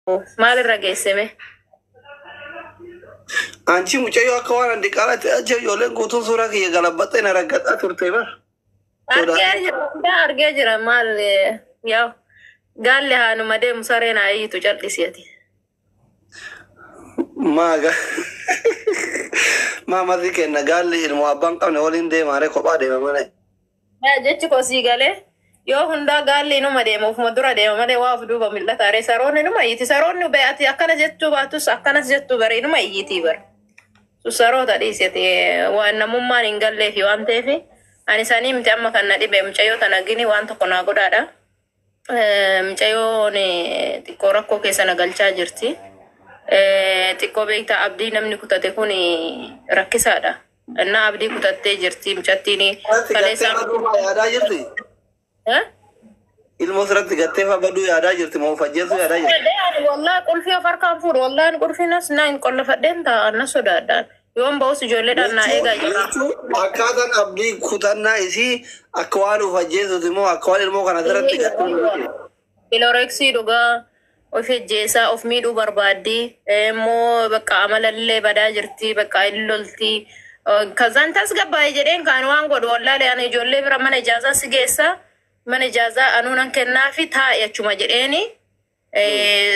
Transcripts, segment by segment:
Maal irra geessime? Anchi mucayyoo akka waan andi qaalatti achi ijoolleen guutuun suuraa kiyya galabbaxxee na raggaxaa turte bar. Argee jira maal yaa gaalli haanuma deemu sareen ayiitu cal'isiiti. Maaga maamatti kenna gaalli ilmoo abbaan qabne waliin deemaare kophaa deema malee. Jechi kosii galee yoo hundaa gaalli inuma deema ofuma dura deema malee waa of duuba mil'ataare saroonni inuma iyyiti saroonni be'ati akkana jechuu baatus akkanas jettuu bare inuma iyyitii bara. Saroota dhiisete waan namummaan hin galleefi waan ta'eef ani isaanii miti amma kan na dhibe mucayyoo tana gini waan tokko naa godhaadha. Mucayyoon xiqqoo rakkoo keessa na galchaa jirti. Xiqqoo beektaa abdii namni kutate kun rakkisaadha. Innaa abdii kutattee jirti mucattiin kaleessaa. Yaadaa jirti? Ilmoo sirratti gattee fa'aa baduu yaadaa jirti moo fajjeetu yaadaa jirti? Wallaa qulfii of harkaan fuudhu wallaan qulfiinas na hin qollafadheen taa'an na sodaadhaan. Yoon ba'us ijoolleedhaan naa eegaa jira. Akkaataan abdii kutannaa isii akka waan of ajjeesuuti moo akka waan ilmoo kana sirratti gattee? Ilooreksii dhugaa of ejjeesaa of miidhuu barbaaddi immoo bakka amalallee badaa jirti bakka illolti. Kazaan tasgabbaa'ee jedheen kaan waan godhu wallaalee ani ijoollee bira mana ijaazaa si geessaa. Mana ijaazaa anuunan kennaa fi taa'e achuma jedheeni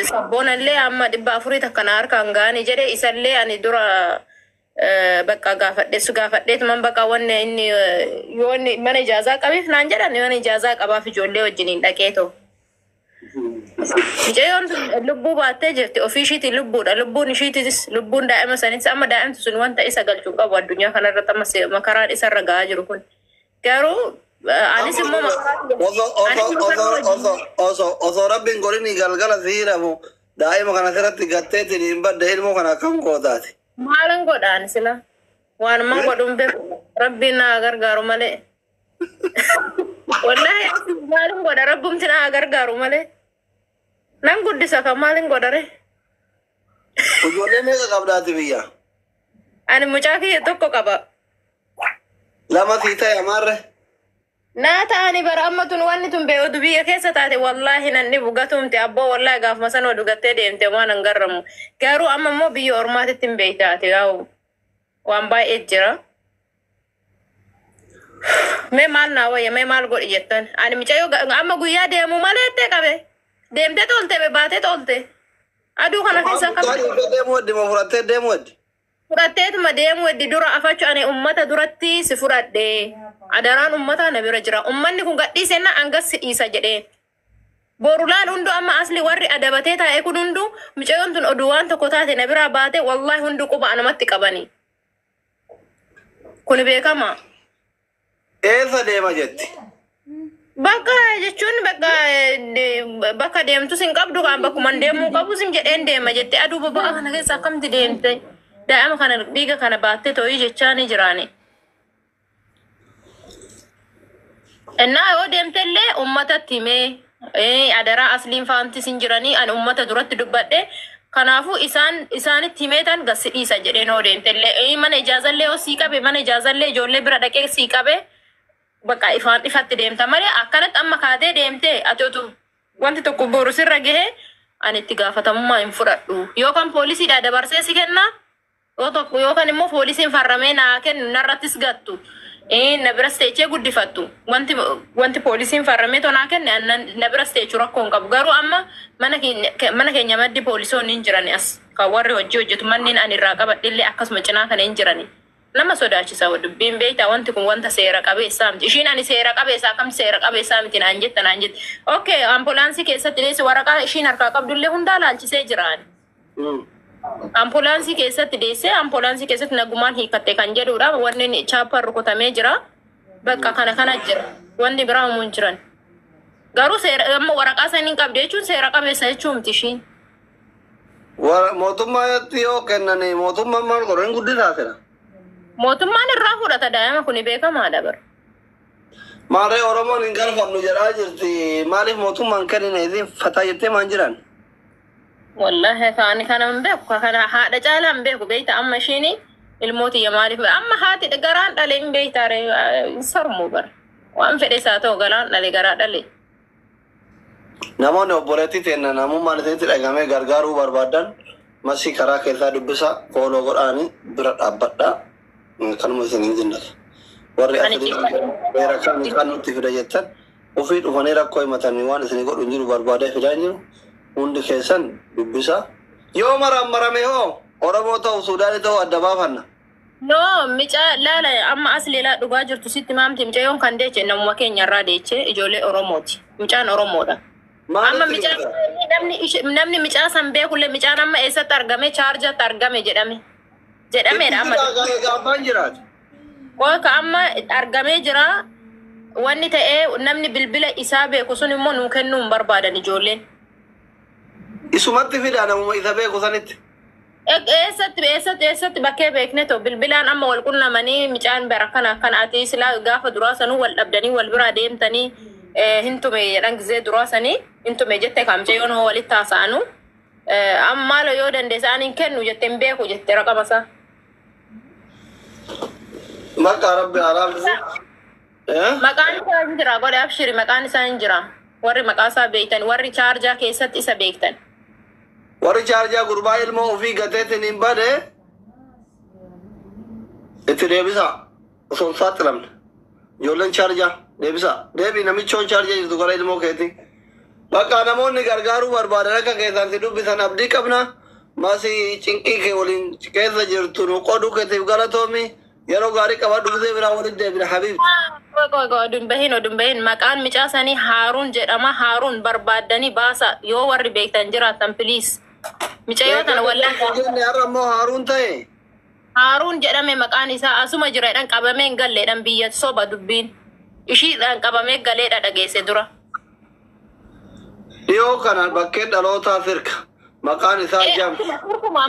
sabboonallee amma 400 takkana harkaan gaanii jedhe isallee ani dura bakka gaafadheetuman bakka wanne inni yoo inni mana ijaazaa qabiif naan jedhan mana ijaazaa qabaaf ijoollee wajjiniin dhaqee ta'u. Mucayyoon lubbuu baattee jirti ofiishiitiin lubbuudha lubbuun ishiitis lubbuun daa'ima sanitti amma daa'imtu sun wanta isa galchuu qabu addunyaa kanarratti amma makaraan isarra gahaa jiru kun garuu. Anis immoo osoo rabbiin godhini galgala siiramu daa'ima kana sirratti gatteetiin hin badde ilmoo kana akkam gootaati. Maalan godhaan sila waanuma godhuun beeku rabbiin naa gargaaru malee. Wallaahi maalin godha rabbumti naa gargaaru malee. Nan guddisa kan maalin godhare. Ijoollee meeqa qabdaati biyya? Ani mucaa kiyya tokko qaba. Lama sii ta'e amaarre. Naa ta'ani bara amma tun wanni tun beeku biyya keessa taate wallaahi nan dhibu gatumte abboo wallaahi gaafuma sana dhugattee deemte waan hin garramu. Garuu amma immoo biyya ormaatitti hin beektaate yaa'u waan baay'ee jira. Mee maal naa wayya mee maal godhi jettan ani mucayyoo amma guyyaa deemu malee ittee qabe deemtee tolte baatee tolte aduu kana keessa akkam. Deemu waddi moo fudhattee deemu waddi? Fudhatteetuma deemu waddi dura afachu ani ummata duratti si fudhadhee. Adaraan ummata na bira jira ummanni kun gadhiisenna angas dhiisa jedhee borulaan hundu amma asli warri adabatee taa'ee kun hundu mucayyoon tun oduu waan tokko taate na biraa baate wallahi hundu quba anamatti qabani kun beekama. Eessa deema jetti? Bakka jechuun bakka deemtus hin qabdu kan bakkuman deemuu qabus hin jedheen deema jette aduu boba'aa kana keessa akkamti deemte daa'ima kana dhiiga kana baattee too'ii jechaanii jiraani. Innaa yoo deemtellee ummatatti himee adaraa asliin faanti sin jiranii ani ummata duratti dubbadhe kanaafuu isaanitti himeetan gassi dhiisa jedheen yoo deemtellee mana ijaazallee yoo sii qabe mana ijaazallee ijoollee bira dhaqee sii qabe bakka ifatti deemta malee akkanatti amma kaatee deemte ati wanti tokko boru sirra gahe ani itti gaafatamummaa hin fudhadhu yookaan poolisiidha dabarsee si kenna yookaan immoo poolisiin farramee naa kennu narrattis gattu. Na bira steechee guddifattu wanti poolisiin farramee tonaa kenne na bira steechuu rakkoo hin qabu garuu amma mana keenya maddi poolisoonni hin jirani as kan warri hojii hojjetu manneen ani irraa qabadhillee akkasuma cinaa kana hin jirani nama sodaachisa dubbiin beektaa wanti kun wanta seera qabeessaa miti ishiin ani seera qabeessaa kam seera qabeessaa miti naan jette okay ambulaansii keessatti deessi waraqaa ishiin harkaa qabdullee hundaa laalchisee jiraan. Ambulaansii keessatti deessee ambulaansii keessatti nagumaan hiikatte kan jedhudha wanni chaappaan rukutamee jira bakka kana jira wanni biraa himuun jiran garuu amma waraqaa sanii qabde jechuun seera qabeessa jechuu miti ishiin. Mootummaatti yoo kennanii mootummaan maal godhan guddisaa fedha? Mootummaan irraa fudhata daa'ima kun beekamaadha bara. Maarree Oromoon hin galfannu jedhaa jirti maaliif mootummaan kennine isin fataa jettee maan jiran? Wallahi kana hin beeku kana haadha caalaa hin beeku beekta amma ishiin ilmooti maaliif amma haati garaan dhale hin beektaare sarmuu bara waan fedhe isaa ta'u garaan dhale garaa dhale. namoonni obboleettii teenna namummaan isaaniitti dhagamee gargaaruu barbaadan masii karaa keessaa dubbisa fooloo godhaanii bira dhaabbadhaa kanuma isiniin jinnata. Warri asirratti beera kan nutti fida jettan ofii dhufanii rakkoo himatanii waan isinii godhu hin jiru barbaadee fidaa hin jiru hundi keessan dubbisa. Yoo marame hoo Oromoo ta'u Suudaanii ta'u adda baafanna. No, mica lala amma asleela dhugaa jirtu sitti maamti micayoon kan deeche namuma keenya irraa deeche ijoollee Oromooti. Micaan Oromoodha. Amma namni micaa san beekulle micaan amma eessatti argame chaarjatti argame jedhameedha amma. Abbaan jiraatu. Qoka amma argamee jira wanni ta'ee namni bilbila isaa beeku sun immoo nuu kennuu hin barbaadan ijoolleen. Isumatti fidaa namuma isa beeku sanitti. Eessatti bakkee beekne to bilbilaan amma wal qunnamanii micaan bara kana ati silaa gaafa duraa sanuu wal dhabdanii wal biraa deemtanii hintume jedhan gizee duraa sanii hintume jette kaamche yoon hoo walitti haasa'anu amma lo yoo dandeessaan hin kennu jette hin beeku jette raqamasaa. Maqaa rabbi araamsi. Maqaan isaa hin jira godhe abshiri maqaan isaa hin jira warri maqaa isaa beektan warri chaarjaa keessatti isa beektan. Warri chaarjaa gurbaa ilmoo ofii gateetiin hin bade itti deebisa osoo hin saaxilamne ijoolleen chaarjaa deebisa deebii namichoon chaarjaa jirtu gara ilmoo keetii bakka namoonni gargaaruu barbaadan akka keessaan si dubbisan abdii qabna masii cinqii kee waliin keessa jirtu nu qoduu keetiif galatoomi yeroo gaarii qaba dubbisee biraa waliin deebina habiib. Odumbahin maqaan micaa sanii Haaruun jedhama Haaruun barbaadanii baasa yoo warri beektan jiraatan please. Micayootana wallaan ammoo Haaruun ta'e. Haaruun jedhame maqaan isaa asuma jiraadhaan qabamee galleedhaan biyya soba dubbiin ishiidhaan qabamee galeedha dhageesse dura. Dhiyoo kana bakkee dhalootaa firka maqaan isaa Jaamsi.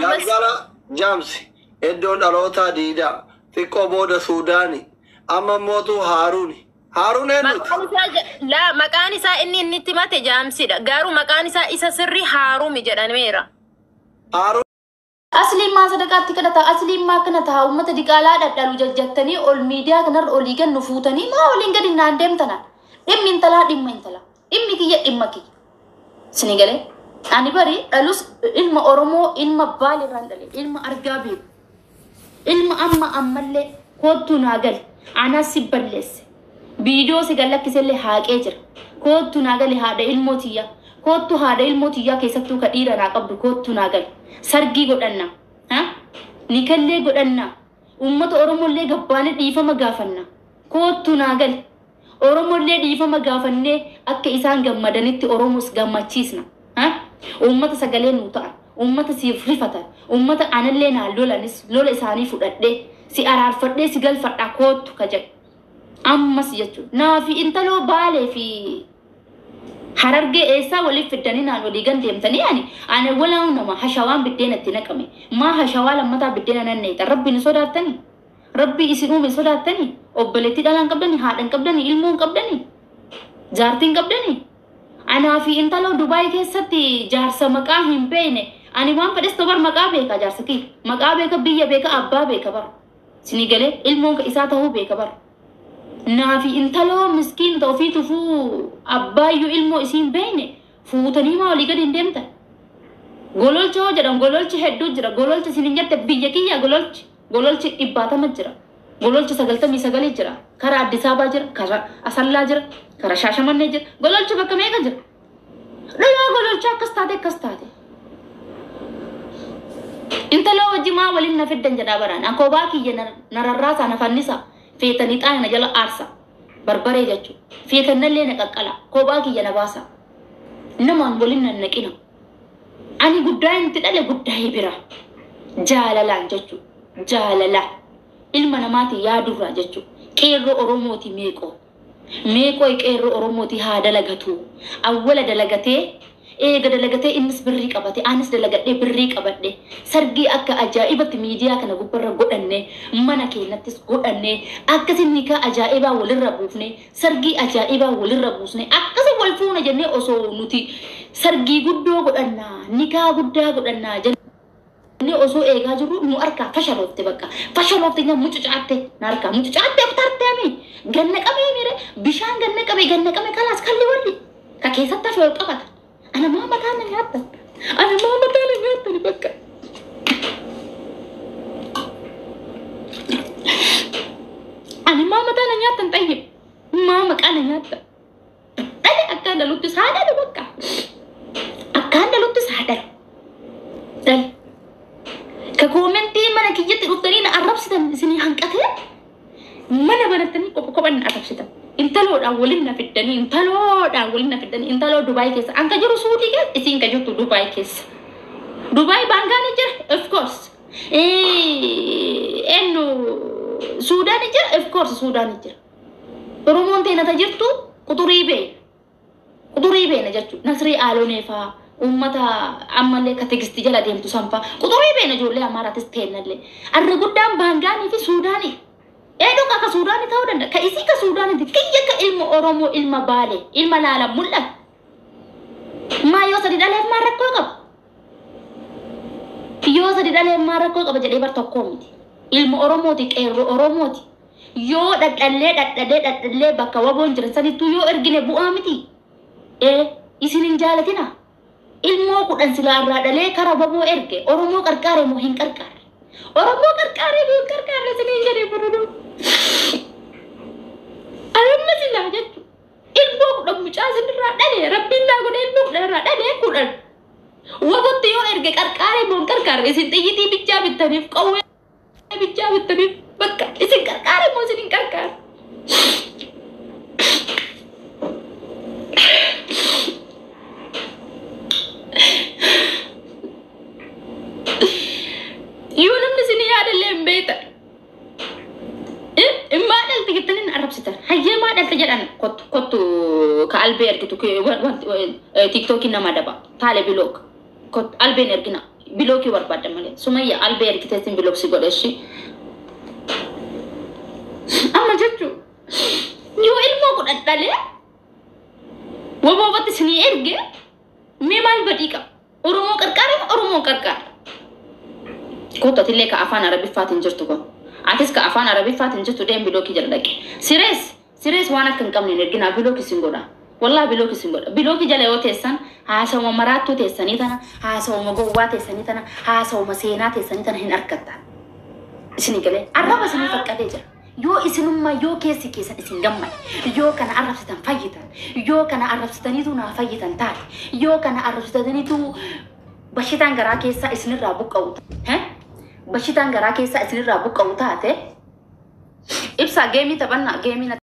Galgala Jaamsi iddoon dhalootaa Diidaa xiqqoo booda Suudaanii amma mootu Haaruuni. Haaruun eenyuti? Maqaan isaa inni itti mate Jaamsidha. Garuu maqaan isaa isa sirrii Haaruumi jedhameera. Haaruun. Asliin maa sadaqaatti kadhata asliin maa kana ta'a uummata diqaalaa dhadhaalu jajjattanii ol miidiyaa kanarra olii gannu fuutanii maa waliin gadi naan deemtanan dhimmi intalaa dhimmi kiyya dhimma kiyya. Sini galee ani bari dhalus ilma Oromoo ilma baalirraan dhale ilma argaa beeku ilma ammallee kootu naa gali anas si balleesse. Video si galakkiselle haaqee jira. Kootu naa gali haadha ilmootiyya. Kootu haadha ilmootiyya keessattuu ka dhiira naa qabdu kootu naa gali. Sargii godhanna. Nikallee godhanna. Uummata Oromollee gabbaanee dhiifama gaafanna. Kootu naa gali. Oromollee dhiifama gaafannee akka isaan gammadanitti Oromos gammachiisna. Uummata sagalee nuu ta'an. Uummata siif rifatan. Uummata anallee naa lola isaanii fudhadhee si araarfadhee si galfadhaa kootu ka jedhu. Ammas jechuudha. Naafi intaloo baalee fi harargee eessaa waliif fiddanii naan walii gan deemtanii ani walaan nama hashawaan biddeena itti naqame. Maa hashawaa lammataa biddeena nanneeta. Rabbi ni sodaattanii. Rabbi isin uume sodaattanii. Obboleettii dhalaan qabdanii, haadhan qabdanii, ilmoon qabdanii, jaartiin qabdanii. Anaa fi intaloo Dubaay keessatti jaarsa maqaa hin beekne. Ani waan fedhes tobar maqaa beeka jaarsa kiyya. Maqaa beeka biyya beeka abbaa beeka bara. Sini galee ilmoon isaa ta'uu beeka bara. Naafi intaloo miskiin ta'u fi tufuu abbaayyuu ilmoo isiin beekne fuutanii maa walii gadi hin deemtan. Gololcha hoo jedhan gololchi hedduu jira. Gololchi isin hin jette biyya kiyya gololchi. Gololchi 100 jira. Gololchi 99 jira. Karaa Addis Ababaa jira. Karaa Asallaa jira. Karaa Shaashamannee jira. Gololchi bakka meeqa jira? Dhiyoo gololchi akkas taate. Intaloo wajji maa waliin na fiddan jedhaa baraan. Akoobaa kiyya nararraasaa na fannisa. Feetanii xaana jala aarsa. Barbaree jechuudha. Feetannallee na qaqqala. Koobaa kiyya na baasa. Namaan waliin nan naqina. Ani guddaa inti dhale guddaa bira. Jaalalaan jechuudha. Jaalalaan. Ilma namaatii yaadurraa jechuudha. Qeerroo Oromooti meeqoo. Meeqoo qeerroo Oromooti haa dalagatu. Awwala dalagatee eega dalagatee innis birrii qabate anis dalagadhee birrii qabadhe sargii akka ajaa'ibatti miidiyaa kana gubbarra godhanne mana keenyattis godhanne akkasin nikaa ajaa'ibaa walirra buufne sargii ajaa'ibaa walirra buusne akkasin wal fuuna jennee osoo nuti sargii guddoo godhannaa nikaa guddaa godhannaa jennee osoo eegaa jirru nu harkaa fashaloofte bakka fashaloofte nya mucucaatte na harkaa mucucaatte tarteemi ganna qabee mire bishaan ganna qabee kalaas kalli walli ككيسة في القبط أنا ما مكان نياتا أنا ما مكان نياتا بقى أنا ما مكان نياتا طيب ما مكان نياتا أنا أكاد لو تساعد بقى أكاد لو تساعد دل ككومنتي من كيجت الأطرين الربسة سني هنكتة من بنتني كوبان الربسة انت لو أولنا في الدنيا انت لو دبي كيس أنك جرو سعودي كيس إسين كجو دبي كيس دبي بانغاني جر of course إنه سودان جر of course سودان جر رومون تينا تجرتو كتوريبي نجرتو نصري آلوني فا ummata ammallee kategisti jala deemtu sanfa quxurii beena ijoollee amaaraatis teennallee arra guddaan baangaanii fi suudaanii eedoo ka suudaanii ta'uu danda'a ka isii ka suudaaniiti kiyya ka ilma oromoo ilma baalee ilma laala mul'ata maa yoo sadi dhalee maa rakkoo qaba yoo sadi dhalee maa rakkoo qaba jedhee bar tokkoo miti ilma oromooti qeerroo oromooti yoo dhadhallee bakka waboon jiran sanittuu yoo ergine bu'aa miti isin hin jaalatina ilmoo kudhan silaa irraa dhalee kara baboo erge oromoo qarqaare moo hin qarqaare oromoo qarqaare moo hin qarqaare siniin jedhee fudhadhu amma silaa jettu ilmoo kudhan mucaa sinirraa dhalee rabbiin naa godhe ilmoo kudhan irraa dhalee kudhan wabotti yoo erge qarqaare moo hin qarqaare isin xiyyitii bichaa bittaniif qawwee bichaa bittaniif bakka isin qarqaare moo isin hin qarqaare كنتو كالبير كتو تيك إنما دبا تالي بلوك كنت البير كنا بلوكي ورباد مالي سمية البير كتاسين بلوك سيقول الشي أما جدو يو إلمو كنت أتالي وبابا تسني إرجع ميمال بديكا أرومو كركار كنت أتلي كأفان عربي فاتن جرتو كن عتيس كأفان عربي فاتن جرتو دين بلوكي جردك سيريس وانا كنكمل نرجع بلوكي سينغودا والله بلوكي سينغودا بلوكي جالي وتيسان هاسو مراتو تيساني تنا هاسو مغوات تيساني تنا هاسو مسينات تيساني تنا هن أركتا سيني كله عربا سيني فكاديجا يو إسنوما يو كيسي إسن جمع يو كان عرب ستان فايتان يو كان عرب ستانيتو نا فايتان تاي يو كان عرب ستانيتو بشيتان غرا كيسا إسن الرابوك أوت بشيتان غرا كيسا إسن الرابوك أوتات إبسا جيمي تبنا جيمي